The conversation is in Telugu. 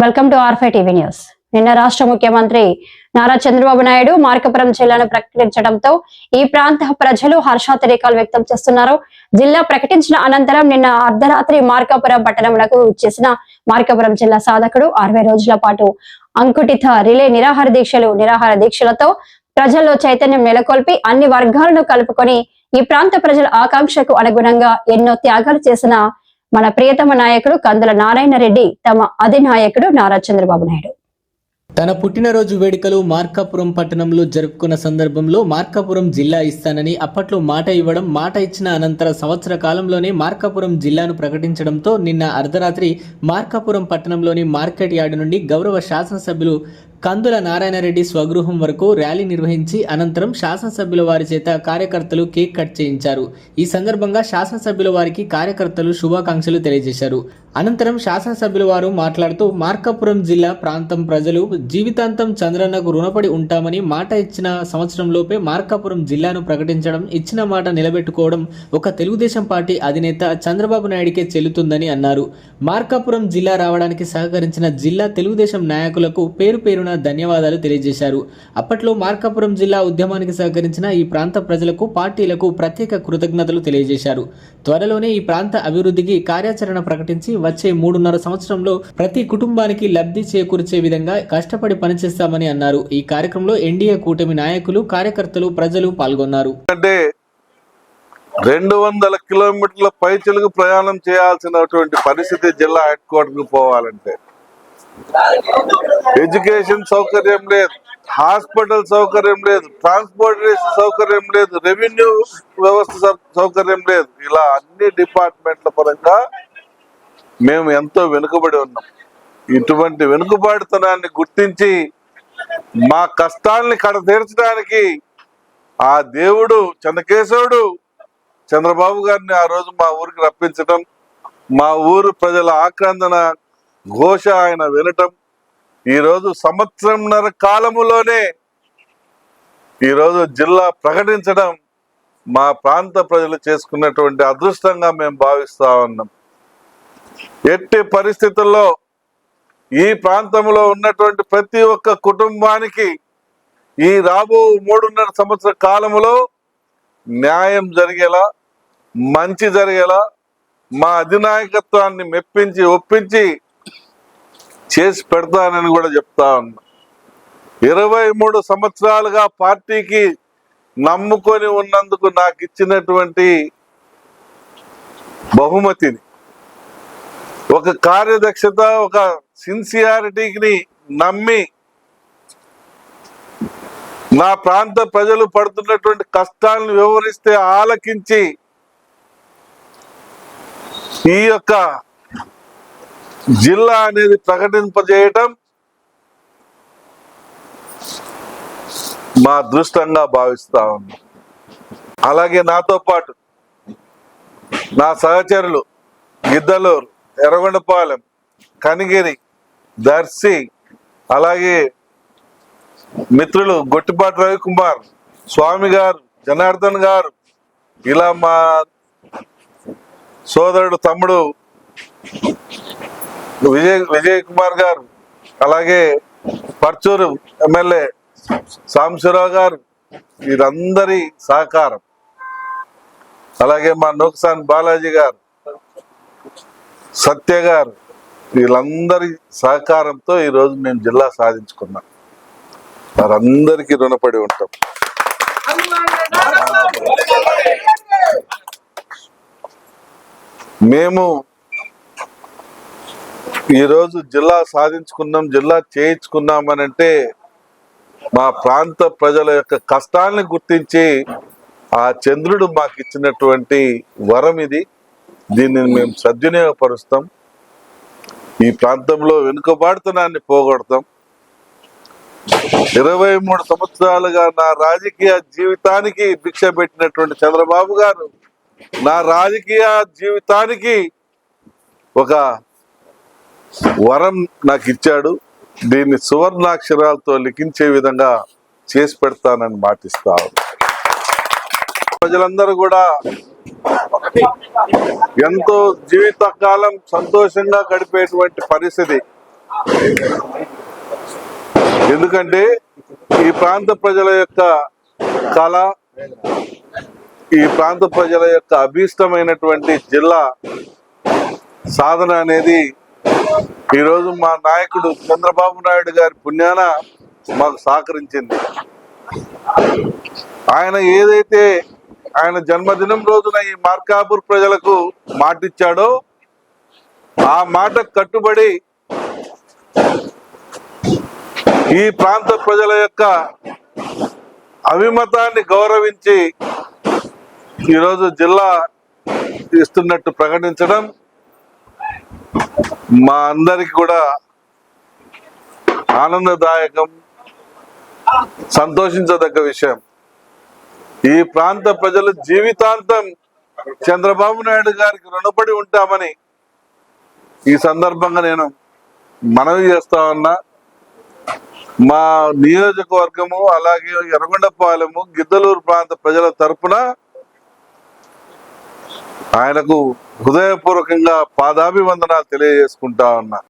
Welcome to R five TV news. నిన్న రాష్ట్ర ముఖ్యమంత్రి నారా చంద్రబాబు నాయుడు మార్కాపురం జిల్లాను ప్రకటించడంతో ఈ ప్రాంత ప్రజలు హర్షాతిరేకాలు వ్యక్తం చేస్తున్నారు. జిల్లా ప్రకటించిన అనంతరం నిన్న అర్ధరాత్రి మార్కాపురం పట్టణంలో చేసిన మార్కాపురం జిల్లా సాధకుడు 60 రోజుల పాటు అంకుటిత రిలే నిరాహార దీక్షలతో ప్రజల్లో చైతన్యం నెలకొల్పి అన్ని వర్గాలను కలుపుకొని ఈ ప్రాంత ప్రజల ఆకాంక్షకు అనుగుణంగా ఎన్నో త్యాగాలు చేసిన మన ప్రియతమ నాయకుడు కందుల నారాయణ రెడ్డి తమ అధినాయకుడు నారా చంద్రబాబు నాయుడు తన పుట్టినరోజు వేడుకలు మార్కాపురం పట్టణంలో జరుపుకున్న సందర్భంలో మార్కాపురం జిల్లా ఇస్తానని అప్పట్లో మాట ఇవ్వడం, మాట ఇచ్చిన అనంతర సంవత్సర కాలంలోనే మార్కాపురం జిల్లాను ప్రకటించడంతో నిన్న అర్ధరాత్రి మార్కాపురం పట్టణంలోని మార్కెట్ యార్డు నుండి గౌరవ శాసనసభ్యులు కందుల నారాయణరెడ్డి స్వగృహం వరకు ర్యాలీ నిర్వహించి అనంతరం శాసనసభ్యుల వారి చేత కార్యకర్తలు కేక్ కట్ చేయించారు. ఈ సందర్భంగా శాసనసభ్యుల వారికి కార్యకర్తలు శుభాకాంక్షలు తెలియజేశారు. అనంతరం శాసనసభ్యుల వారు మాట్లాడుతూ మార్కాపురం జిల్లా ప్రాంతం ప్రజలు జీవితాంతం చంద్రన్నకు రుణపడి ఉంటామని మాట ఇచ్చిన సంవత్సరంలోపే మార్కాపురం జిల్లాను ప్రకటించడం, ఇచ్చిన మాట నిలబెట్టుకోవడం ఒక తెలుగుదేశం పార్టీ అధినేత చంద్రబాబు నాయుడికే చెల్లుతుందని అన్నారు. మార్కాపురం జిల్లా రావడానికి సహకరించిన జిల్లా తెలుగుదేశం నాయకులకు పేరు పేరున ధన్యవాదాలు తెలియజేశారు. అప్పట్లో మార్కాపురం జిల్లా ఉద్యమానికి సహకరించిన ఈ ప్రాంత ప్రజలకు, పార్టీలకు ప్రత్యేక కృతజ్ఞతలు తెలియజేశారు. త్వరలోనే ఈ ప్రాంత అభివృద్ధికి కార్యాచరణ ప్రకటించి వచ్చే 3.5 సంవత్సరంలో ప్రతి కుటుంబానికి లబ్ధి చేకూర్చే విధంగా కష్టపడి పనిచేస్తామని అన్నారు. ఈ కార్యక్రమంలో ఎన్డీఏ కూటమి నాయకులు, కార్యకర్తలు, ప్రజలు పాల్గొన్నారు. 200 కిలోమీటర్ల పైచలకు ప్రయాణం చేయాల్సినటువంటి పరిస్థితి జిల్లా హెడ్ క్వార్టర్కి పోవాలంటే ఎడ్యుకేషన్ సౌకర్యం లేదు, హాస్పిటల్ సౌకర్యం లేదు, ట్రాన్స్పోర్టేషన్ సౌకర్యం లేదు, రెవెన్యూ వ్యవస్థ సౌకర్యం లేదు. ఇలా అన్ని డిపార్ట్మెంట్ల పరంగా మేము ఎంతో వెనుకబడి ఉన్నాం. ఇటువంటి వెనుకబాటుతనాన్ని గుర్తించి మా కష్టాలని కడతీర్చడానికి ఆ దేవుడు చెన్నకేశవుడు చంద్రబాబు గారిని ఆ రోజు మా ఊరికి రప్పించటం, మా ఊరు ప్రజల ఆక్రందన ఘోష ఆయన వినటం, ఈరోజు 1.5 సంవత్సరం కాలములోనే ఈరోజు జిల్లా ప్రకటించడం మా ప్రాంత ప్రజలు చేసుకున్నటువంటి అదృష్టంగా మేము భావిస్తా ఉన్నాం. ఎట్టి పరిస్థితుల్లో ఈ ప్రాంతంలో ఉన్నటువంటి ప్రతి ఒక్క కుటుంబానికి ఈ రాబో 3.5 సంవత్సర కాలంలో న్యాయం జరిగేలా, మంచి జరిగేలా మా అధినాయకత్వాన్ని మెప్పించి ఒప్పించి చేసి పెడతానని కూడా చెప్తా ఉన్నా. 23 సంవత్సరాలుగా పార్టీకి నమ్ముకొని ఉన్నందుకు నాకు ఇచ్చినటువంటి బహుమతిని, ఒక కార్యదక్షత, ఒక సిన్సియారిటీని నమ్మి నా ప్రాంత ప్రజలు పడుతున్నటువంటి కష్టాలను వివరిస్తే ఆలకించి ఈ యొక్క జిల్లా అనేది ప్రకటింపజేయటం మా అదృష్టంగా భావిస్తా ఉన్నాం. అలాగే నాతో పాటు నా సహచరులు గిద్దలూరు, ఎర్రగొండపాలెం, కనిగిరి, దర్శి, అలాగే మిత్రులు గొట్టిపాటి రవికుమార్, స్వామి గారు, జనార్దన్ గారు, ఇలా మా సోదరుడు తమ్ముడు విజయ్ కుమార్ గారు, అలాగే పర్చూరు ఎమ్మెల్యే సాంబశివరావు గారు, వీరందరి సహకారం, అలాగే మా నూకసాని బాలాజీ గారు, సత్య గారు, వీళ్ళందరి సహకారంతో ఈరోజు మేము జిల్లా సాధించుకున్నాం. వారందరికీ రుణపడి ఉంటాం. మేము ఈరోజు జిల్లా సాధించుకున్నాం, జిల్లా చేయించుకున్నామనంటే మా ప్రాంత ప్రజల యొక్క కష్టాలను గుర్తించి ఆ చంద్రుడు మాకు ఇచ్చినటువంటి వరం ఇది. దీన్ని మేము సద్వినియోగపరుస్తాం. ఈ ప్రాంతంలో వెనుకబాటుతనాన్ని పోగొడతాం. 23 సంవత్సరాలుగా నా రాజకీయ జీవితానికి భిక్ష పెట్టినటువంటి చంద్రబాబు గారు నా రాజకీయ జీవితానికి ఒక వరం నాకు ఇచ్చాడు. దీన్ని సువర్ణాక్షరాలతో లిఖించే విధంగా చేసి పెడతానని మాటిస్తా. ప్రజలందరూ కూడా ఎంతో జీవితకాలం సంతోషంగా గడిపేటువంటి పరిస్థితి ఎందుకంటే ఈ ప్రాంత ప్రజల యొక్క కళ, ఈ ప్రాంత ప్రజల యొక్క అభీష్టమైనటువంటి జిల్లా సాధన అనేది ఈరోజు మా నాయకుడు చంద్రబాబు నాయుడు గారి పుణ్యాన మాకు సహకరించింది. ఆయన ఏదైతే ఆయన జన్మదినం రోజున ఈ మార్కాపూర్ ప్రజలకు మాటిచ్చాడో ఆ మాట కట్టుబడి ఈ ప్రాంత ప్రజల యొక్క అభిమతాన్ని గౌరవించి ఈరోజు జిల్లా ఇస్తున్నట్టు ప్రకటించడం మా అందరికి కూడా ఆనందదాయకం, సంతోషించదగ్గ విషయం. ఈ ప్రాంత ప్రజలు జీవితాంతం చంద్రబాబు నాయుడు గారికి రుణపడి ఉంటామని ఈ సందర్భంగా నేను మనవి చేస్తా ఉన్నా. మా నియోజకవర్గము అలాగే ఎర్రగొండపాలెము గిద్దలూరు ప్రాంత ప్రజల తరపున ఆయనకు హృదయపూర్వకంగా పాదాభివందనాలు తెలియజేసుకుంటా ఉన్నా.